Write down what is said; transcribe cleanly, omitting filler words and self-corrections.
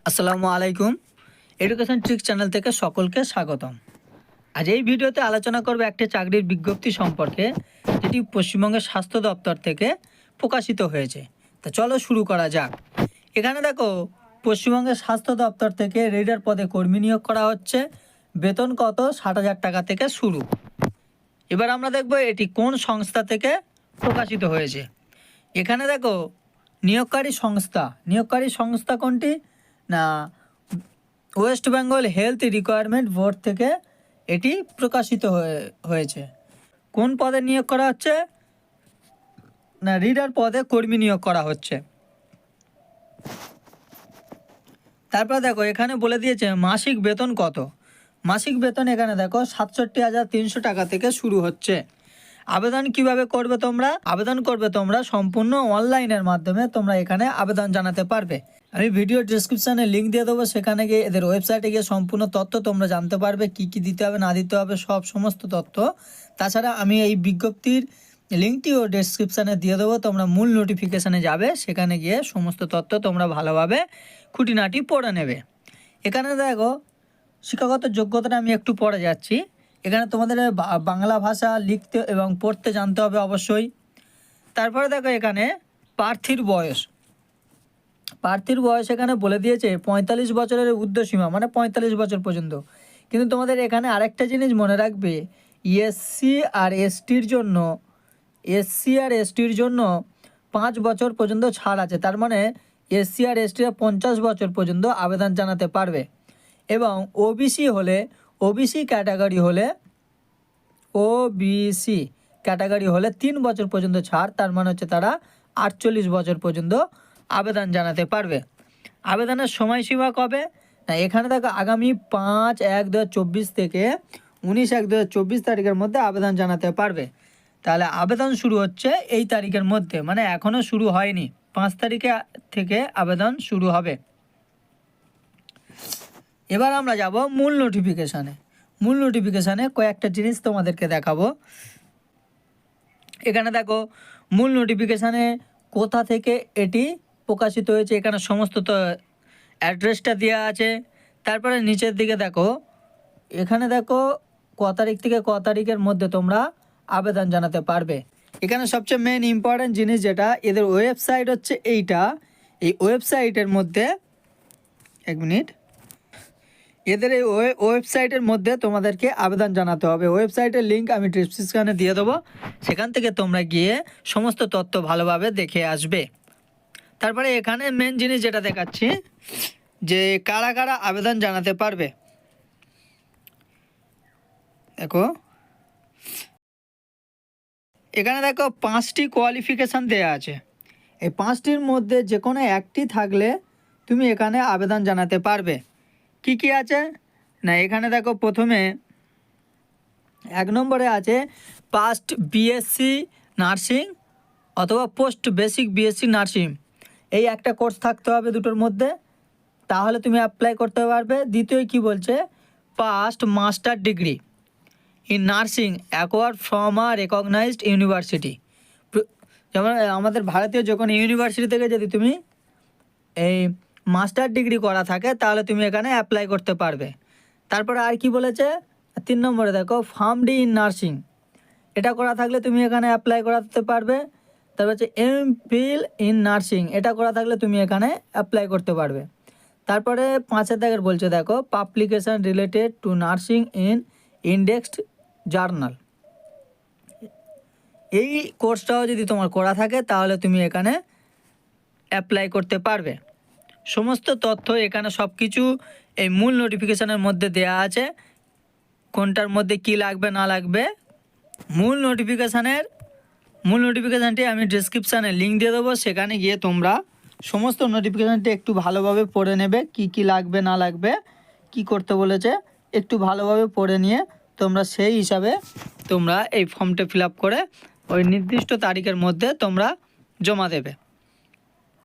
আসসালামু আলাইকুম। Education tricks channel থেকে সকলকে স্বাগতম। আজ এই ভিডিওতে আলোচনা করব একটি চাকরির বিজ্ঞপ্তি সম্পর্কে, যেটি পশ্চিমবঙ্গের স্বাস্থ্য দপ্তর থেকে প্রকাশিত হয়েছে। তা চলো শুরু করা যাক। এখানে দেখো, পশ্চিমবঙ্গের স্বাস্থ্য দপ্তর থেকে রিডার পদে কর্মী নিয়োগ করা হচ্ছে। বেতন কত? 60,000 টাকা থেকে শুরু। এবার আমরা দেখব এটি কোন সংস্থা থেকে প্রকাশিত হয়েছে। এখানে দেখো, নিয়োগকারী সংস্থা কোনটি? না, West Bengal health requirement board থেকে এটি প্রকাশিত হয়েছে। কোন পদে নিয়োগ করা হচ্ছে? না, রিডার পদে কর্মী নিয়োগ করা হচ্ছে। তারপর দেখো, এখানে বলে দিয়েছে মাসিক বেতন কত। মাসিক বেতন এখানে দেখো 67,300 টাকা থেকে শুরু হচ্ছে। আবেদন কিভাবে করবে তোমরা? আবেদন করবে তোমরা সম্পূর্ণ অনলাইনের মাধ্যমে। তোমরা এখানে আবেদন জানাতে পারবে। আমি ভিডিও ডেসক্রিপশানে লিঙ্ক দিয়ে দেবো, সেখানে গিয়ে এদের ওয়েবসাইটে গিয়ে সম্পূর্ণ তথ্য তোমরা জানতে পারবে, কি কি দিতে হবে না দিতে হবে, সমস্ত তথ্য। তাছাড়া আমি এই বিজ্ঞপ্তির লিঙ্কটিও ডেসক্রিপশানে দিয়ে দেবো। তোমরা মূল নোটিফিকেশানে যাবে, সেখানে গিয়ে সমস্ত তথ্য তোমরা ভালোভাবে খুঁটিনাটি পড়ে নেবে। এখানে দেখো, শিক্ষাগত যোগ্যতাটা আমি একটু পড়ে যাচ্ছি। এখানে তোমাদের বাংলা ভাষা লিখতে এবং পড়তে জানতে হবে অবশ্যই। তারপরে দেখো, এখানে প্রার্থীর বয়স এখানে বলে দিয়েছে 45 বছরের ঊর্ধ্বসীমা, মানে 45 বছর পর্যন্ত। কিন্তু তোমাদের এখানে আরেকটা জিনিস মনে রাখবে, এসসি আর এসটির জন্য 5 বছর পর্যন্ত ছাড় আছে। তার মানে এসসি আর এসটিরা 50 বছর পর্যন্ত আবেদন জানাতে পারবে। এবং ওবিসি ক্যাটাগরি হলে 3 বছর পর্যন্ত ছাড়। তার মানে হচ্ছে তারা 48 বছর পর্যন্ত আবেদন জানাতে পারবে। আবেদনের সময়সীমা কবে? না, এখানে দেখো, আগামী 5/1/2024 থেকে 19/1/2024 তারিখের মধ্যে আবেদন জানাতে পারবে। তাহলে আবেদন শুরু হচ্ছে এই তারিখের মধ্যে, মানে এখনও শুরু হয়নি। 5 তারিখে থেকে আবেদন শুরু হবে। এবার আমরা যাব মূল নোটিফিকেশানে কয়েকটা জিনিস তোমাদেরকে দেখাবো। এখানে দেখো, মূল নোটিফিকেশানে কোথা থেকে এটি প্রকাশিত হয়েছে, এখানে সমস্ত অ্যাড্রেসটা দেওয়া আছে। তারপরে নিচের দিকে দেখো, এখানে দেখো ক তারিখ থেকে ক তারিখের মধ্যে তোমরা আবেদন জানাতে পারবে। এখানে সবচেয়ে মেন ইম্পর্ট্যান্ট জিনিস যেটা, এদের ওয়েবসাইট হচ্ছে এইটা। এই ওয়েবসাইটের মধ্যে এদের এই ওয়েবসাইটের মধ্যে তোমাদেরকে আবেদন জানাতে হবে। ওয়েবসাইটের লিঙ্ক আমি ডেসক্রিপশনে দিয়ে দেবো, সেখান থেকে তোমরা গিয়ে সমস্ত তথ্য ভালোভাবে দেখে আসবে। তারপরে এখানে মেন জিনিস যেটা দেখাচ্ছি, যে কারা কারা আবেদন জানাতে পারবে। দেখো, এখানে দেখো 5টি কোয়ালিফিকেশান দেওয়া আছে। এই 5টির মধ্যে যে কোনো একটি থাকলে তুমি এখানে আবেদন জানাতে পারবে। কি কি আছে? না, এখানে দেখো, প্রথমে 1 নম্বরে আছে পাস্ট বিএসসি নার্সিং অথবা পোস্ট বেসিক বিএসসি নার্সিং। এই একটা কোর্স থাকতে হবে দুটোর মধ্যে, তাহলে তুমি অ্যাপ্লাই করতে পারবে। দ্বিতীয় কি বলছে? Past master degree in nursing acquired from a recognized university. যেমন আমাদের ভারতীয় যে কোনো ইউনিভার্সিটি থেকে যদি তুমি এই মাস্টার ডিগ্রি করা থাকে, তাহলে তুমি এখানে অ্যাপ্লাই করতে পারবে। তারপরে আর কি বলেছে? 3 নম্বরে দেখো, ফার্মডি ইন নার্সিং, এটা করা থাকলে তুমি এখানে অ্যাপ্লাই করাতে পারবে। তারপর হচ্ছে এমফিল ইন নার্সিং, এটা করা থাকলে তুমি এখানে অ্যাপ্লাই করতে পারবে। তারপরে 5 দাগের বলছে দেখো, publication related to nursing in indexed journal. এই কোর্সটাও যদি তোমার করা থাকে, তাহলে তুমি এখানে অ্যাপ্লাই করতে পারবে। সমস্ত তথ্য এখানে সব কিছু এই মূল নোটিফিকেশানের মধ্যে দেয়া আছে, কোনটার মধ্যে কি লাগবে না লাগবে। মূল নোটিফিকেশানটি আমি ডেসক্রিপশানে লিঙ্ক দিয়ে দেবো, সেখানে গিয়ে তোমরা সমস্ত নোটিফিকেশানটি একটু ভালোভাবে পড়ে নেবে, কি কি লাগবে না লাগবে, কি করতে বলেছে একটু ভালোভাবে পড়ে নিয়ে তোমরা সেই হিসাবে তোমরা এই ফর্মটা ফিল আপ করে ওই নির্দিষ্ট তারিখের মধ্যে তোমরা জমা দেবে।